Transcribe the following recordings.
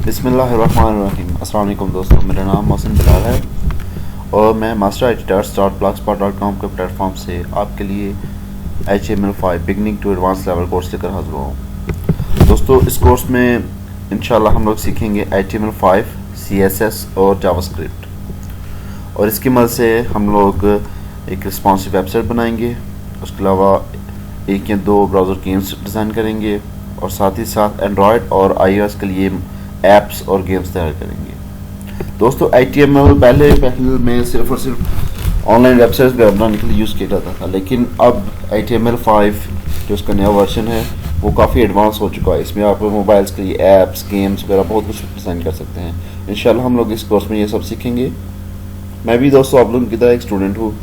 बिस्मिल्लाहिर्रहमानिर्रहीम। अस्सलाम वालेकुम दोस्तों, मेरा नाम मोहसिन बिलाल है और मैं मास्टर edu.blogspot.com के प्लेटफॉर्म से आपके लिए HTML5 beginning to advance level course लेकर हाजिर हुआ हूँ। दोस्तों, इस कोर्स में इंशाल्लाह हम लोग सीखेंगे HTML5, CSS और जावास्क्रिप्ट, और इसकी मदद से हम लोग एक रिस्पॉन्सिव वेबसाइट बनाएंगे। उसके अलावा एक या दो ब्राउज़र गेम्स डिज़ाइन करेंगे और साथ ही साथ एंड्रॉयड और iOS के लिए ऐप्स और गेम्स तैयार करेंगे। दोस्तों, HTML पहले में सिर्फ और सिर्फ ऑनलाइन वेबसाइट्स बनाने के लिए यूज़ किया जाता था, लेकिन अब HTML5 जो उसका नया वर्जन है वो काफ़ी एडवांस हो चुका है। इसमें आप मोबाइल्स के लिए ऐप्स, गेम्स वगैरह बहुत कुछ डिज़ाइन कर सकते हैं। इंशाल्लाह हम लोग इस कोर्स में ये सब सीखेंगे। मैं भी दोस्तों आप लोगों की तरह एक स्टूडेंट हूँ।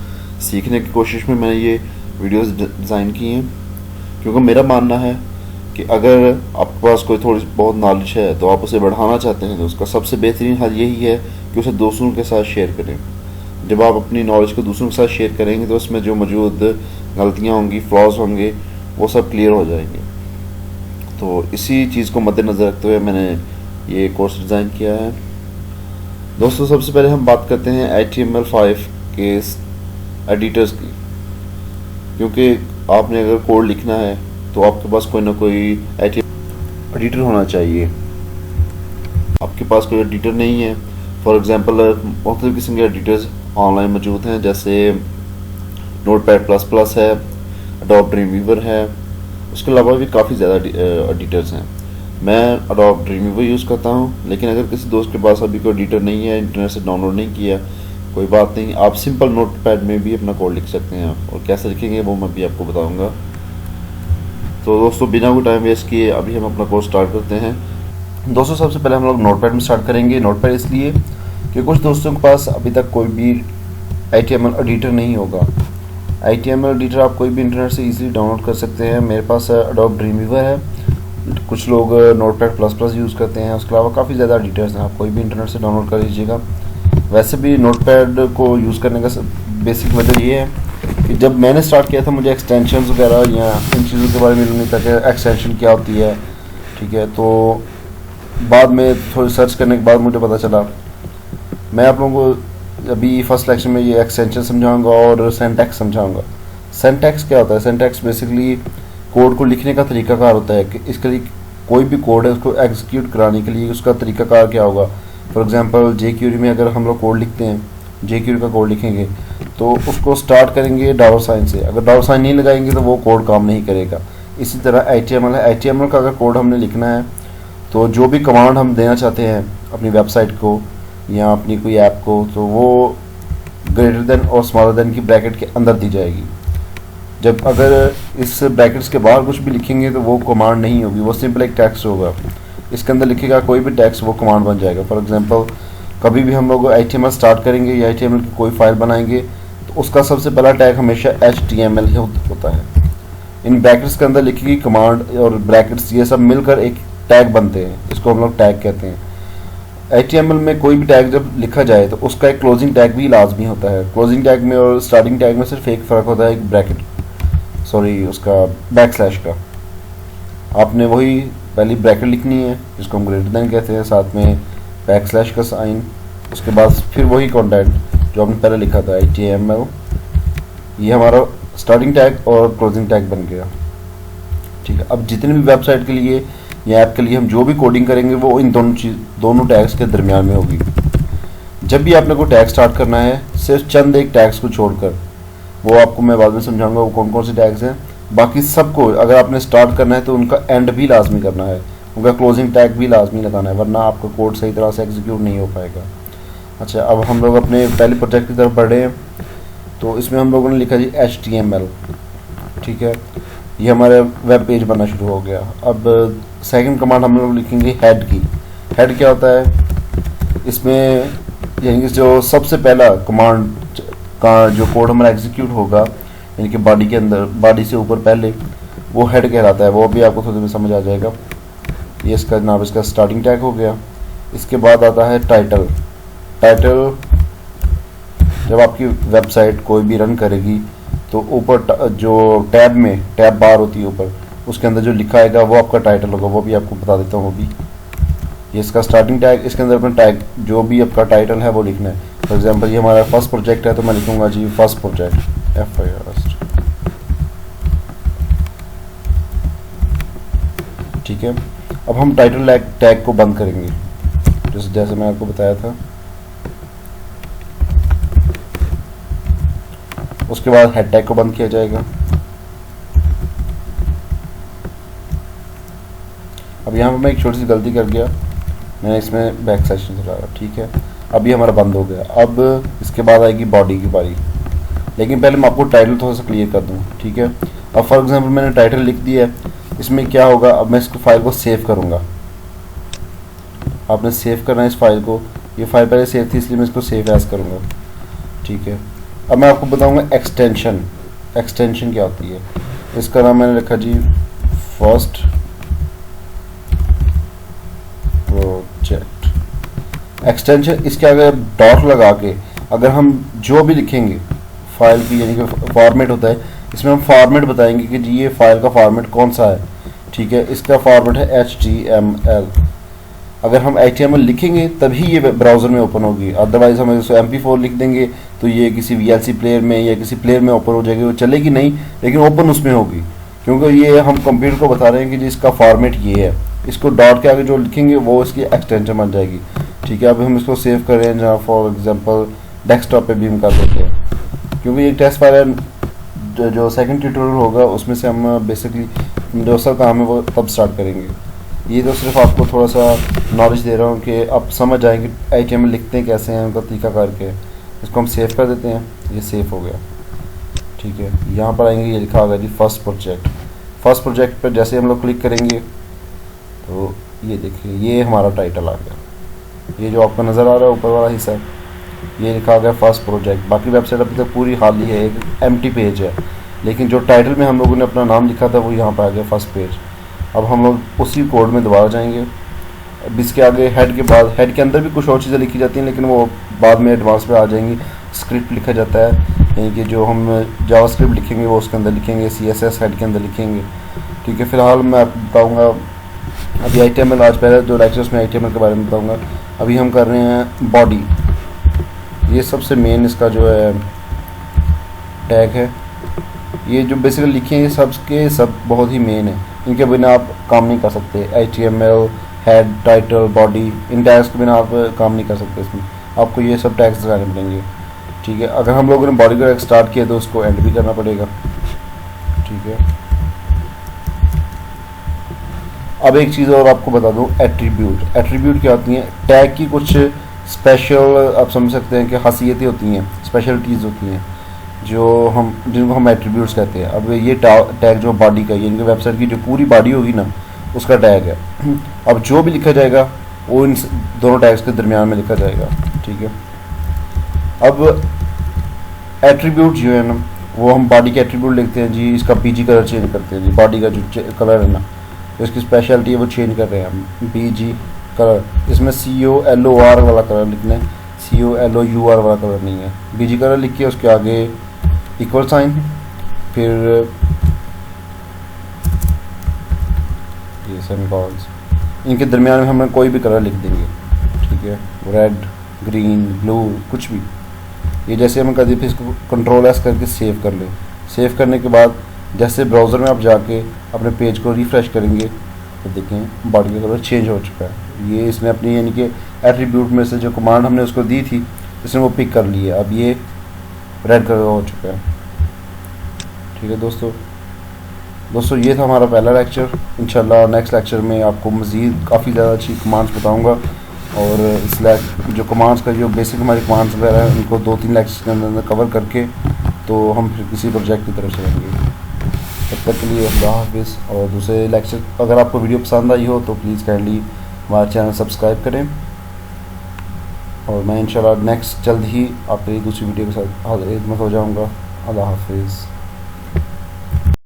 सीखने की कोशिश में मैंने ये वीडियोस डिज़ाइन की हैं, क्योंकि मेरा मानना है कि अगर आपके पास कोई थोड़ी बहुत नॉलेज है तो आप उसे बढ़ाना चाहते हैं तो उसका सबसे बेहतरीन हल यही है कि उसे दूसरों के साथ शेयर करें। जब आप अपनी नॉलेज को दूसरों के साथ शेयर करेंगे तो उसमें जो मौजूद गलतियाँ होंगी, फ्लॉज होंगे, वो सब क्लियर हो जाएंगे। तो इसी चीज़ को मद्देनज़र रखते हुए मैंने ये कोर्स डिज़ाइन किया है। दोस्तों, सबसे पहले हम बात करते हैं HTML5 के एडिटर्स की, क्योंकि आपने अगर कोड लिखना है तो आपके पास कोई ना कोई एडिटर होना चाहिए। आपके पास कोई एडिटर नहीं है, फॉर एग्जांपल मुख्तलिफ किस्म के एडिटर्स ऑनलाइन मौजूद हैं, जैसे Notepad++ है, Adobe Dreamweaver है। उसके अलावा भी काफ़ी ज़्यादा एडिटर्स हैं। मैं Adobe Dreamweaver यूज़ करता हूँ, लेकिन अगर किसी दोस्त के पास अभी कोई एडिटर नहीं है, इंटरनेट से डाउनलोड नहीं किया, कोई बात नहीं, आप सिंपल नोटपैड में भी अपना कोड लिख सकते हैं, और कैसे लिखेंगे वो मैं भी आपको बताऊँगा। तो दोस्तों, बिना कोई टाइम वेस्ट किए अभी हम अपना कोर्स स्टार्ट करते हैं। दोस्तों, सबसे पहले हम लोग नोटपैड में स्टार्ट करेंगे। नोटपैड इसलिए कि कुछ दोस्तों के पास अभी तक कोई भी HTML एडिटर नहीं होगा। HTML एडिटर आप कोई भी इंटरनेट से इजीली डाउनलोड कर सकते हैं। मेरे पास Adobe Dreamweaver है, कुछ लोग Notepad++ यूज़ करते हैं। उसके अलावा काफ़ी ज़्यादा एडिटर्स हैं, आप कोई भी इंटरनेट से डाउनलोड कर लीजिएगा। वैसे भी नोटपैड को यूज़ करने का बेसिक वजह ये है कि जब मैंने स्टार्ट किया था मुझे एक्सटेंशन वगैरह या इन चीज़ों के बारे में नहीं था कि एक्सटेंशन क्या होती है, ठीक है। तो बाद में थोड़ी सर्च करने के बाद मुझे पता चला। मैं आप लोगों को अभी फर्स्ट लेक्चर में ये एक्सटेंशन समझाऊंगा और सिंटैक्स समझाऊंगा। सिंटैक्स क्या होता है? सिंटैक्स बेसिकली कोड को लिखने का तरीकाकार होता है कि इसके लिए कोई भी कोड है उसको एग्जीक्यूट कराने के लिए उसका तरीकाकार क्या होगा। फॉर एग्जांपल jQuery में अगर हम लोग कोड लिखते हैं, jQuery का कोड लिखेंगे तो उसको स्टार्ट करेंगे $साइन से। अगर $साइन नहीं लगाएंगे तो वो कोड काम नहीं करेगा। इसी तरह HTML है, HTML का अगर कोड हमने लिखना है तो जो भी कमांड हम देना चाहते हैं अपनी वेबसाइट को या अपनी कोई ऐप को, तो वो ग्रेटर देन और स्मॉलर देन की ब्रैकेट के अंदर दी जाएगी। जब अगर इस ब्रैकेट्स के बाहर कुछ भी लिखेंगे तो वो कमांड नहीं होगी, वो सिंपल एक टेक्स्ट होगा। इसके अंदर लिखेगा कोई भी टेक्स्ट, वो कमांड बन जाएगा। फॉर एग्जांपल कभी भी हम लोग HTML स्टार्ट करेंगे या HTML की कोई फाइल बनाएंगे तो उसका सबसे पहला टैग हमेशा HTML होता है। इन ब्रैकेट्स के अंदर लिखी गई कमांड और ब्रैकेट्स ये सब मिलकर एक टैग बनते हैं, इसको हम लोग टैग कहते हैं। HTML में कोई भी टैग जब लिखा जाए तो उसका एक क्लोजिंग टैग भी लाजमी होता है। क्लोजिंग टैग में और स्टार्टिंग टैग में सिर्फ एक फ़र्क होता है, एक उसका बैकस्लैश का। आपने वही पहली ब्रैकेट लिखनी है जिसको हम ग्रेटर देन कहते हैं, साथ में बैकस्लैश का साइन, उसके बाद फिर वही कंटेंट जो हमने पहले लिखा था HTML। ये हमारा स्टार्टिंग टैग और क्लोजिंग टैग बन गया, ठीक है। अब जितनी भी वेबसाइट के लिए या ऐप के लिए हम जो भी कोडिंग करेंगे वो इन दोनों टैग्स के दरमियान में होगी। जब भी आपने कोई टैग स्टार्ट करना है, सिर्फ चंद एक टैग्स को छोड़कर, वो आपको मैं बाद में समझाऊंगा वो कौन कौन से टैग्स हैं। बाकी सबको अगर आपने स्टार्ट करना है तो उनका एंड भी लाजमी करना है, उनका क्लोजिंग टैग भी लाजमी लगाना है, वरना आपका कोड सही तरह से एग्जीक्यूट नहीं हो पाएगा। अच्छा, अब हम लोग अपने पहले प्रोजेक्ट की तरफ बढ़ रहे हैं। तो इसमें हम लोगों ने लिखा जी HTML, ठीक है। ये हमारा वेब पेज बनना शुरू हो गया। अब सेकंड कमांड हम लोग लिखेंगे हेड की। हेड क्या होता है? इसमें यानी कि जो सबसे पहला कमांड का जो कोड हमारा एग्जीक्यूट होगा, यानी कि बॉडी के अंदर, बॉडी से ऊपर पहले, वो हेड कहलाता है। वो भी आपको थोड़ी देर समझ आ जाएगा। ये इसका जनाब इसका स्टार्टिंग टैग हो गया। इसके बाद आता है टाइटल। टाइटल जब आपकी वेबसाइट कोई भी रन करेगी तो ऊपर जो टैब में टैब बार होती है ऊपर, उसके अंदर जो लिखा आएगा वो आपका टाइटल होगा। वो भी आपको बता देता हूँ। वो भी ये इसका स्टार्टिंग टैग, इसके अंदर अपना टैग जो भी आपका टाइटल है वो लिखना है। फॉर एग्जांपल ये हमारा फर्स्ट प्रोजेक्ट है तो मैं लिखूंगा जी फर्स्ट प्रोजेक्ट FIRST। ठीक है, अब हम टाइटल टैग को बंद करेंगे जैसे मैं आपको बताया था। उसके बाद हेड टैग को बंद किया जाएगा। अब यहाँ पर मैं एक छोटी सी गलती कर गया, मैंने इसमें बैक सेक्शन चलाया। ठीक है, अब ये हमारा बंद हो गया। अब इसके बाद आएगी बॉडी की बारी, लेकिन पहले मैं आपको टाइटल थोड़ा सा क्लियर कर दूँ। ठीक है, अब फॉर एग्जांपल मैंने टाइटल लिख दिया है, इसमें क्या होगा, अब मैं इसको फाइल को सेव करूँगा। आपने सेव करना है इस फाइल को, ये फाइल पहले सेव थी इसलिए मैं इसको सेव एज करूँगा। ठीक है, अब मैं आपको बताऊँगा एक्सटेंशन। एक्सटेंशन क्या होती है, इसका नाम मैंने रखा जी फर्स्ट प्रोजेक्ट। एक्सटेंशन, इसके आगे डॉट लगा के अगर हम जो भी लिखेंगे फाइल की, यानी कि फॉर्मेट होता है, इसमें हम फॉर्मेट बताएंगे कि जी ये फाइल का फॉर्मेट कौन सा है। ठीक है, इसका फॉर्मेट है HTML। अगर हम HTML लिखेंगे तभी ये ब्राउज़र में ओपन होगी, अदरवाइज़ हम इसको MP4 लिख देंगे तो ये किसी VLC प्लेयर में या किसी प्लेयर में ओपन हो जाएगी, वो चलेगी नहीं लेकिन ओपन उसमें होगी, क्योंकि ये हम कंप्यूटर को बता रहे हैं कि जी इसका फॉर्मेट ये है। इसको डॉट के आगे जो लिखेंगे वो इसकी एक्सटेंशन बन जाएगी। ठीक है, अब हम इसको सेव कर रहे हैं, जहाँ फॉर एग्जांपल डेस्कटॉप पे भी हम कर देते हैं, क्योंकि ये टेस्ट फाइल है। जो सेकंड ट्यूटोरियल होगा उसमें से हम बेसिकली जो सा काम है वो तब स्टार्ट करेंगे। ये तो सिर्फ आपको थोड़ा सा नॉलेज दे रहा हूँ कि आप समझ जाएंगे HTML लिखते हैं कैसे हैं, उनका तरीका करके। इसको हम सेव कर देते हैं, ये सेव हो गया। ठीक है, यहाँ पर आएंगे, ये लिखा होगा जी फर्स्ट प्रोजेक्ट। फर्स्ट प्रोजेक्ट पर जैसे हम लोग क्लिक करेंगे तो ये देखिए ये हमारा टाइटल आ गया। ये जो आपको नज़र आ रहा है ऊपर वाला हिस्सा, ये लिखा गया फर्स्ट प्रोजेक्ट। बाकी वेबसाइट अभी तक पूरी खाली है, एक एम्प्टी पेज है, लेकिन जो टाइटल में हम लोगों ने अपना नाम लिखा था वो यहाँ पर आ गया फर्स्ट पेज। अब हम लोग उसी कोड में दोबारा जाएंगे। अब इसके आगे हेड के बाद, हेड के अंदर भी कुछ और चीज़ें लिखी जाती हैं लेकिन वो बाद में एडवांस पे आ जाएंगी। स्क्रिप्ट लिखा जाता है, यानी कि जो हम जावास्क्रिप्ट लिखेंगे वो उसके अंदर लिखेंगे, CSS हेड के अंदर लिखेंगे। ठीक है, फिलहाल मैं आपको बताऊँगा अभी HTML, आज पहले जो लेक्चर्स में HTML के बारे में बताऊँगा। अभी हम कर रहे हैं बॉडी। ये सबसे मेन इसका जो है टैग है, ये जो बेसिकली लिखे हैं ये सब बहुत ही मेन है, इनके बिना आप काम नहीं कर सकते। HTML, हेड, टाइटल, बॉडी, इन टैग्स के बिना आप काम नहीं कर सकते। इसमें आपको ये सब टैग्स लगाने पड़ेंगे। ठीक है, अगर हम लोगों ने बॉडी का टैग स्टार्ट किया तो उसको एंड भी करना पड़ेगा। ठीक है, अब एक चीज़ और आपको बता दूं, एट्रीब्यूट। एट्रीब्यूट क्या होती हैं, टैग की कुछ स्पेशल, आप समझ सकते हैं कि खासियतें होती हैं, स्पेशलिटीज़ होती हैं जिनको हम एट्रीब्यूट्स कहते हैं। अब ये टैग जो बॉडी का, यानी कि वेबसाइट की जो पूरी बॉडी होगी ना उसका टैग है। अब जो भी लिखा जाएगा वो इन दोनों टैग्स के दरमियान में लिखा जाएगा। ठीक है, अब एट्रीब्यूट जो है ना वो हम बॉडी के एट्रीब्यूट लिखते हैं जी, इसका PG कलर चेंज करते हैं जी, बॉडी का जो कलर है ना तो इसकी स्पेशलिटी है वो चेंज कर रहे हैं हम, PG कलर। इसमें COLOR वाला कलर लिखना है, COLOUR वाला कलर नहीं है। BG कलर लिख के उसके आगे इक्वल साइन, फिर ये सेमीकोलन्स, इनके दरमियान में हम कोई भी कलर लिख देंगे। ठीक है, रेड, ग्रीन, ब्लू, कुछ भी। ये जैसे हम कभी फिर इसको Ctrl+S करके सेव कर लें। सेव करने के बाद जैसे ब्राउज़र में आप जाके अपने पेज को रिफ़्रेश करेंगे तो देखें बॉडी का कलर चेंज हो चुका है। ये इसने अपनी यानी कि एट्रीब्यूट में से जो कमांड हमने उसको दी थी इसने वो पिक कर लिया, अब ये रेड कलर हो चुका है। ठीक है दोस्तों ये था हमारा पहला लेक्चर। इंशाल्लाह नेक्स्ट लेक्चर में आपको मज़ीद काफ़ी ज़्यादा अच्छी कमांड्स बताऊंगा, और इस जो कमांड्स का जो बेसिक हमारी कमांड्स वगैरह है उनको 2-3 लेक्चर्स के अंदर कवर करके तो हम फिर किसी प्रोजेक्ट की तरफ चलेंगे। तब तक के लिए अल्लाह हाफिज़। और दूसरे लेक्चर, अगर आपको वीडियो पसंद आई हो तो प्लीज़ काइंडली हमारा चैनल सब्सक्राइब करें, और मैं इंशाल्लाह नेक्स्ट जल्द ही आपके लिए दूसरी वीडियो के साथ खिदमत हो जाऊँगा। अल्लाह हाफिज़।